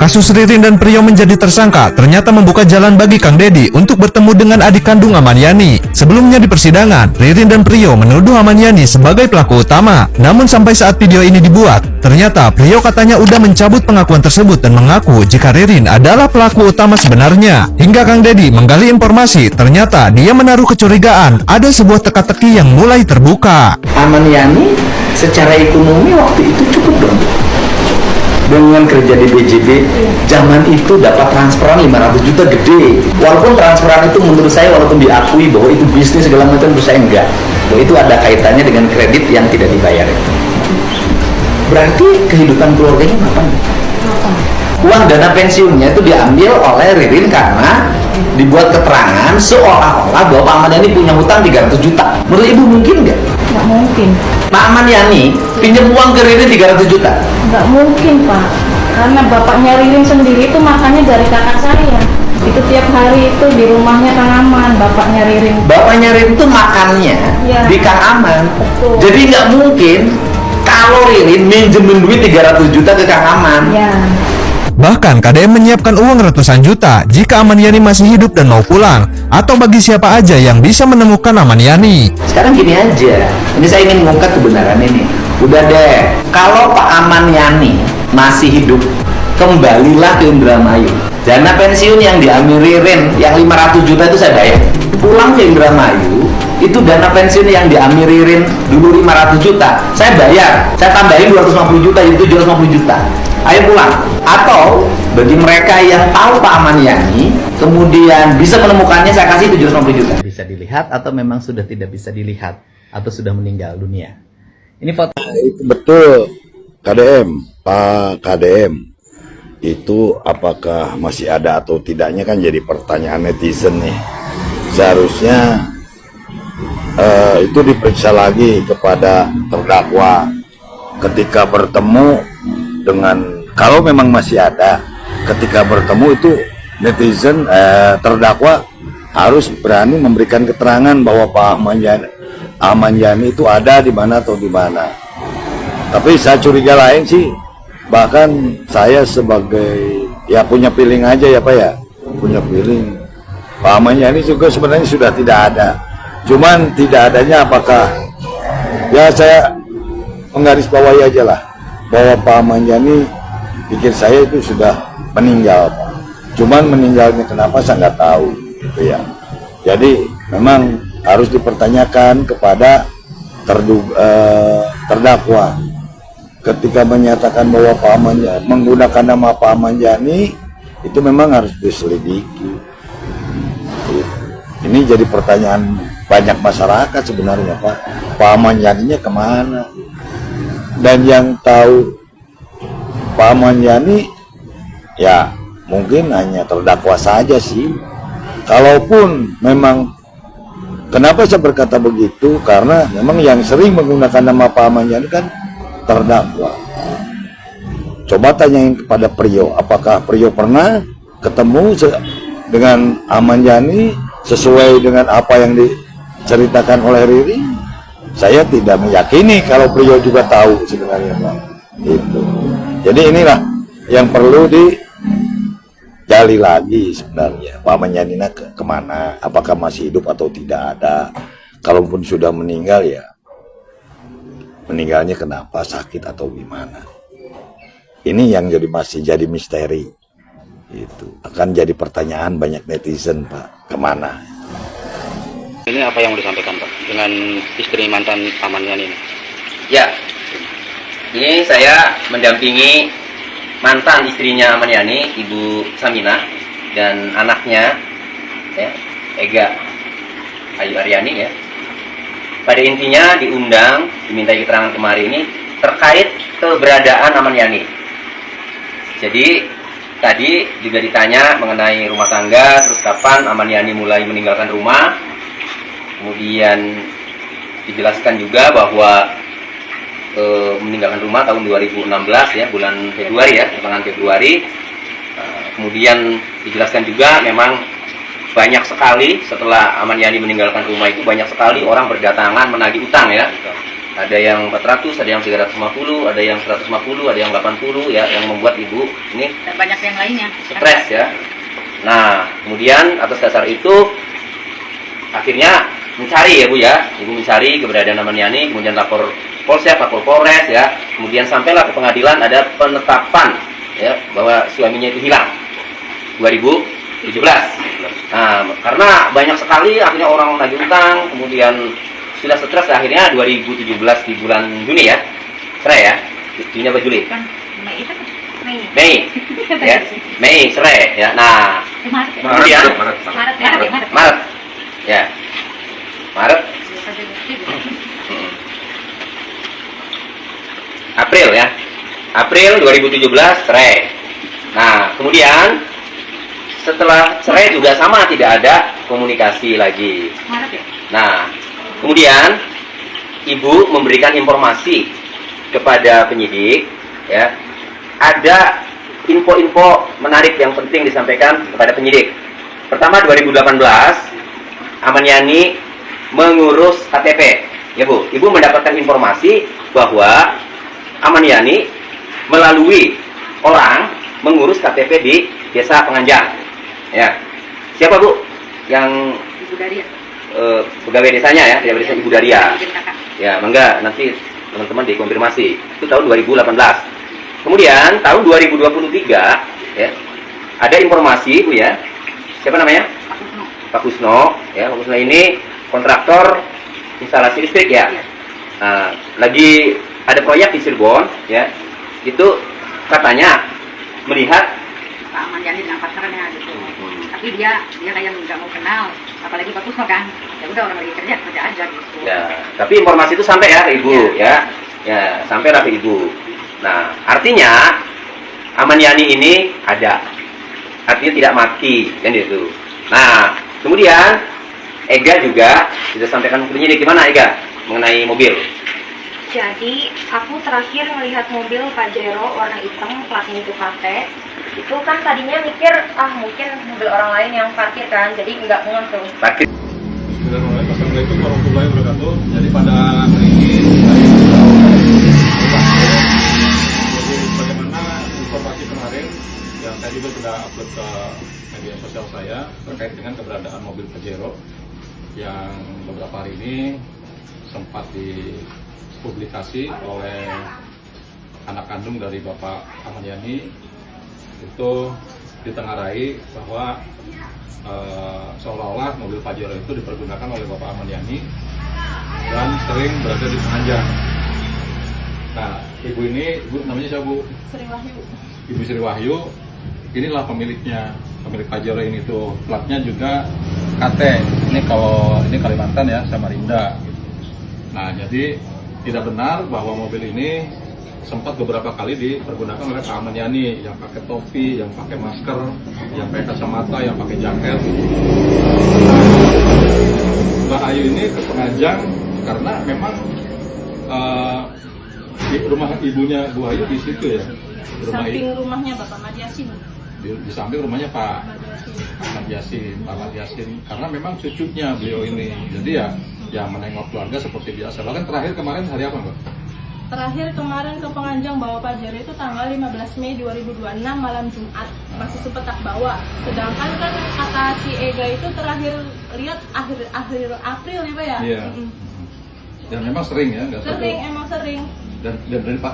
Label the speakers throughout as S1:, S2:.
S1: Kasus Ririn dan Priyo menjadi tersangka ternyata membuka jalan bagi Kang Deddy untuk bertemu dengan adik kandung Amaniani. Sebelumnya di persidangan, Ririn dan Priyo menuduh Amaniani sebagai pelaku utama. Namun sampai saat video ini dibuat, ternyata Priyo katanya udah mencabut pengakuan tersebut dan mengaku jika Ririn adalah pelaku utama sebenarnya. Hingga Kang Deddy menggali informasi, ternyata dia menaruh kecurigaan ada sebuah teka-teki yang mulai terbuka.
S2: Amaniani secara ekonomi waktu itu cukup dong. Dengan kerja di BJB, zaman itu dapat transferan 500 juta gede. Walaupun transferan itu menurut saya, walaupun diakui bahwa itu bisnis segala macam, menurut saya enggak. Bahwa itu ada kaitannya dengan kredit yang tidak dibayar. Berarti kehidupan keluarganya ngapain? Uang dana pensiunnya itu diambil oleh Ririn karena dibuat keterangan seolah-olah bahwa Pak Amaniani punya hutang 300 juta. Menurut Ibu mungkin nggak?
S3: Nggak mungkin.
S2: Pak Amaniani pinjam uang ke Ririn 300 juta?
S3: Nggak mungkin, Pak. Karena bapaknya Ririn sendiri itu makannya dari kakak saya. Itu tiap hari itu di rumahnya Kang Aman, bapaknya Ririn.
S2: Bapaknya Ririn itu makannya di Kang Aman.
S3: Betul.
S2: Jadi nggak mungkin kalau Ririn minjemin duit 300 juta ke Kang Aman.
S3: Ya.
S1: Bahkan KDM menyiapkan uang ratusan juta jika Amaniani masih hidup dan mau pulang, atau bagi siapa aja yang bisa menemukan Amaniani.
S2: Sekarang gini aja, ini saya ingin mengungkap kebenaran ini. Udah deh, kalau Pak Amaniani masih hidup, kembalilah ke Indramayu. Dana pensiun yang diambil Ririn, yang 500 juta itu saya bayar. Pulang ke Indramayu, itu dana pensiun yang diambil Ririn dulu 500 juta, saya bayar. Saya tambahin 250 juta, itu 750 juta. Ayo pulang. Atau bagi mereka yang tahu Pak Amaniani, kemudian bisa menemukannya, saya kasih 750 juta. Bisa dilihat atau memang sudah tidak bisa dilihat, atau sudah meninggal dunia. Ini foto.
S4: Itu betul, KDM, Pak KDM. Itu apakah masih ada atau tidaknya kan jadi pertanyaan netizen nih. Seharusnya itu diperiksa lagi kepada terdakwa ketika bertemu dengan, kalau memang masih ada, ketika bertemu itu netizen terdakwa harus berani memberikan keterangan bahwa Pak Amaniani itu ada di mana atau di mana. Tapi saya curiga lain sih, bahkan saya sebagai ya punya feeling aja ya Pak ya, punya feeling Pak Amaniani juga sebenarnya sudah tidak ada. Cuman tidak adanya apakah, ya saya menggarisbawahi aja lah bahwa Pak Amaniani pikir saya itu sudah meninggal, Pak. Cuman meninggalnya kenapa saya nggak tahu, gitu ya. Jadi memang harus dipertanyakan kepada terdakwa ketika menyatakan bahwa Pak Amaniani menggunakan nama Pak Amaniani itu memang harus diselidiki. Ini jadi pertanyaan banyak masyarakat sebenarnya, Pak. Pak Amanianinya kemana? Dan yang tahu Pak Amaniani ya mungkin hanya terdakwa saja sih. Kalaupun memang, kenapa saya berkata begitu, karena memang yang sering menggunakan nama Pak Amaniani kan terdakwa. Coba tanyain kepada Priyo, apakah Priyo pernah ketemu dengan Amaniani sesuai dengan apa yang diceritakan oleh Riri? Saya tidak meyakini kalau Priyo juga tahu sebenarnya, Pak. Itu. Jadi inilah yang perlu digali lagi sebenarnya. Pak Amaniani kemana? Apakah masih hidup atau tidak ada? Kalaupun sudah meninggal ya, meninggalnya kenapa? Sakit atau gimana? Ini yang masih jadi misteri. Itu akan jadi pertanyaan banyak netizen, Pak. Kemana?
S5: Ini apa yang mau disampaikan Pak dengan istri mantan Amaniani ini?
S6: Ya, ini saya mendampingi mantan istrinya Amaniani, Ibu Saminah, dan anaknya, ya, Ega Ayu Aryani ya. Pada intinya diundang, dimintai keterangan kemarin ini terkait keberadaan Amaniani. Jadi tadi juga ditanya mengenai rumah tangga, terus kapan Amaniani mulai meninggalkan rumah. Kemudian dijelaskan juga bahwa meninggalkan rumah tahun 2016 ya, bulan Februari ya, pertengahan Februari. Kemudian dijelaskan juga memang banyak sekali setelah Amaniani meninggalkan rumah itu banyak sekali orang berdatangan menagih utang ya. ada yang 400, ada yang 350, ada yang 150, ada yang 80 ya, yang membuat ibu ini
S3: banyak yang lainnya.
S6: stres ya. Nah, kemudian atas dasar itu akhirnya mencari ya Bu ya, ibu mencari keberadaan Amaniani, kemudian lapor Polsek, lapor Polres ya, kemudian sampailah ke pengadilan ada penetapan ya bahwa suaminya itu hilang 2017. Nah, karena banyak sekali akhirnya orang nagih utang, kemudian sudah stres akhirnya 2017 di bulan Juni ya, cerai ya, Juni apa Juli? Mei, ya, Mei cerai ya. Nah, kemudian Maret, ya, Maret, April ya, April 2017 cerai. Nah, kemudian setelah cerai juga sama, tidak ada komunikasi lagi. Nah, kemudian ibu memberikan informasi kepada penyidik ya, ada info-info menarik yang penting disampaikan kepada penyidik. Pertama, 2018 Amaniani mengurus KTP ya Bu. Ibu mendapatkan informasi bahwa Amaniani melalui orang mengurus KTP di Desa Penganjang ya. Siapa Bu yang
S3: Ibu Daria.
S6: Pegawai desanya ya, pegawai desa Ibu Daria. Ya, mangga nanti teman-teman dikonfirmasi. Itu tahun 2018. Kemudian tahun 2023 ya, ada informasi Bu ya. Siapa namanya? Pak Kusno ya. Pak Kusno ini kontraktor instalasi listrik ya. Nah, lagi ada proyek di Cirebon ya. Itu katanya melihat
S3: Pak Amaniani dengan pacarnya gitu. Tapi dia kayak nggak mau kenal, apalagi Pak Kusno kan. Ya udah, orang lagi kerja aja gitu.
S6: Ya, tapi informasi itu sampai ya ke Ibu ya. Ya, sampailah ke Ibu. Nah, artinya Amaniani ini ada. Artinya tidak mati kan gitu. Nah, kemudian Ega juga sudah sampaikan ke penyidik. Gimana Ega mengenai mobil?
S7: Jadi, aku terakhir melihat mobil Pajero warna hitam, platnya itu KT. Itu kan tadinya mikir, mungkin mobil orang lain yang parkir kan, jadi nggak ngeh tuh.
S6: Parkir.
S8: Assalamualaikum warahmatullahi wabarakatuh. Jadi pada hari ini jadi bagaimana informasi kemarin yang saya juga sudah upload ke media sosial saya terkait dengan keberadaan mobil Pajero yang beberapa hari ini sempat dipublikasi oleh anak kandung dari Bapak Amaniani. Itu ditengarai bahwa seolah-olah mobil Pajero itu dipergunakan oleh Bapak Amaniani dan sering berada di Penganjang. Nah, ibu ini, ibu namanya siapa Bu?
S3: Sri Wahyu.
S8: Ibu Sri Wahyu, inilah pemiliknya, pemilik Pajero ini tuh. Platnya juga KT. Ini kalau ini Kalimantan ya, Samarinda. Nah, jadi tidak benar bahwa mobil ini sempat beberapa kali dipergunakan oleh Pak Amaniani yang pakai topi, yang pakai masker, yang pakai kacamata, yang pakai jaket. Mbak Ayu ini ke Penganjang karena memang di rumah ibunya Bu Ayu di situ ya.
S3: Samping rumahnya Bapak Madiasin.
S8: Di samping rumahnya Pak Ahmad Yasin, karena memang cucunya beliau ini. Jadi ya menengok keluarga seperti biasa. Bahkan terakhir kemarin hari apa Mbak?
S3: Terakhir kemarin ke Penganjang bawa Pajero itu tanggal 15 Mei 2026 malam Jumat, masih sepetak bawa. Sedangkan kan kata si Ega itu terakhir lihat akhir April ya Pak ya?
S8: Iya. Dan memang sering ya?
S3: Sering, emang sering.
S8: Dan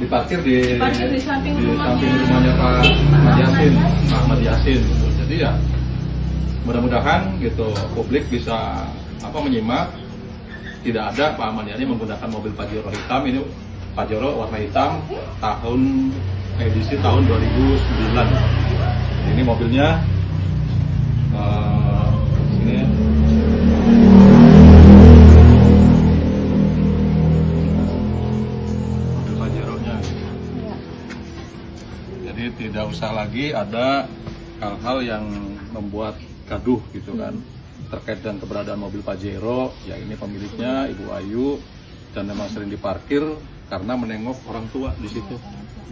S8: diparkir di
S3: samping
S8: rumahnya Pak Ahmad Yasin gitu. Jadi ya mudah-mudahan gitu publik bisa menyimak, tidak ada Pak Amaniani menggunakan mobil Pajero hitam. Ini Pajero warna hitam edisi tahun 2009. Ini mobilnya ini mobil Pajero-nya. Jadi tidak usah lagi ada hal-hal yang membuat gaduh gitu kan terkait dengan keberadaan mobil Pajero. Ya ini pemiliknya Ibu Ayu dan memang sering diparkir karena menengok orang tua di situ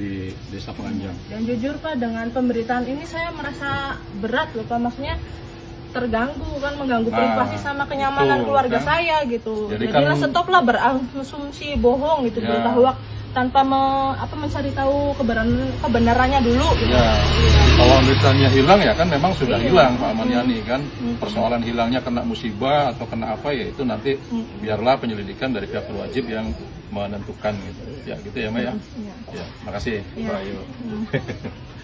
S8: di Desa Penganjang.
S3: Dan jujur Pak, dengan pemberitaan ini saya merasa berat loh Pak, maksudnya terganggu kan, mengganggu
S8: Nah,
S3: privasi sama kenyamanan
S8: betul,
S3: keluarga
S8: kan?
S3: saya gitu.
S8: Jadi
S3: Jadi
S8: kan-
S3: stoplah berasumsi bohong gitu,
S8: Ya.
S3: berita hoax tanpa mencari tahu kebenarannya dulu gitu.
S8: Ya, kalau misalnya hilang ya kan memang sudah
S3: Iya.
S8: hilang Pak Aman Yani kan. Persoalan hilangnya kena musibah atau kena apa ya itu nanti biarlah penyelidikan dari pihak berwajib yang menentukan gitu. Ya gitu ya Mbak ya.
S3: Iya.
S8: Ya, makasih
S3: Iya.
S8: Mbak Ayu.